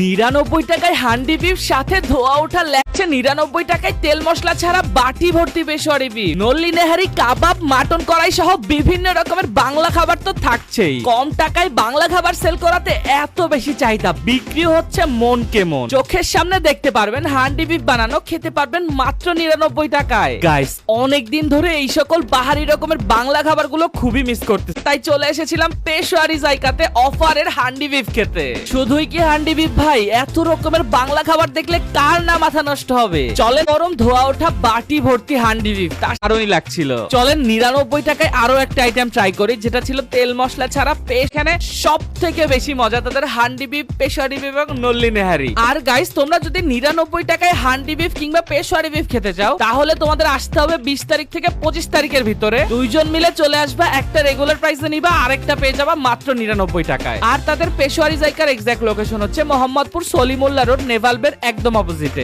99 টাকায় হান্ডি বিফ সাথে ধোয়া ওঠা লেগছে 99 টাকায় তেল মশলা ছাড়া বাটি ভর্তি পেশোয়ারি বিফ, নল্লি নেহারি, কাবাব, মাটন কড়াই সহ বিভিন্ন রকমের বাংলা খাবার তো থাকছেই। কম টাকায় বাংলা খাবার সেল করাতে এত বেশি চাহিদা, বিক্রি হচ্ছে মন কেমন। চোখের সামনে দেখতে পারবেন হান্ডি বিফ বানানো, খেতে পারবেন মাত্র 99 টাকায়। গাইস, অনেকদিন ধরে এই সকল বাহারি রকমের বাংলা খাবারগুলো খুবই মিস করতে, তাই চলে এসেছিলাম পেশোয়ারি জায়গাতে অফারের হান্ডি বিফ খেতে। শুধুই কি হান্ডি বিফ ভাই, এত রকমের বাংলা খাবার দেখলে কার না মাথা নষ্ট হবে। চলেন গরম ধোয়া ওঠা বাটি ভর্তি হান্ডি বিফ, তা আরোই লাগছিল। চলেন 99 টাকায় আরো একটা আইটেম ট্রাই করি, যেটা ছিল তেল মশলা ছাড়া। এখানে সব থেকে বেশি মজা তাদের হান্ডি বিফ, পেশোয়ারি বিফ এবং নল্লি নেহারি। আর গাইস, তোমরা যদি 99 টাকায় হান্ডি বিফ কিংবা পেশোয়ারি বিফ খেতে চাও, তাহলে তোমাদের আসতে হবে 20 তারিখ থেকে 25 তারিখের ভিতরে। দুইজন মিলে চলে আসবা, একটা রেগুলার প্রাইসে নিবা, আরেকটা পেয়ে যাবা মাত্র 99 টাকায়। আর তাদের পেশোয়ারি জায়গার এক্সাক্ট লোকেশন হচ্ছে মোহাম্মদপুর সলিমুল্লাহ রোড, নেভালবের একদম অপোজিটে।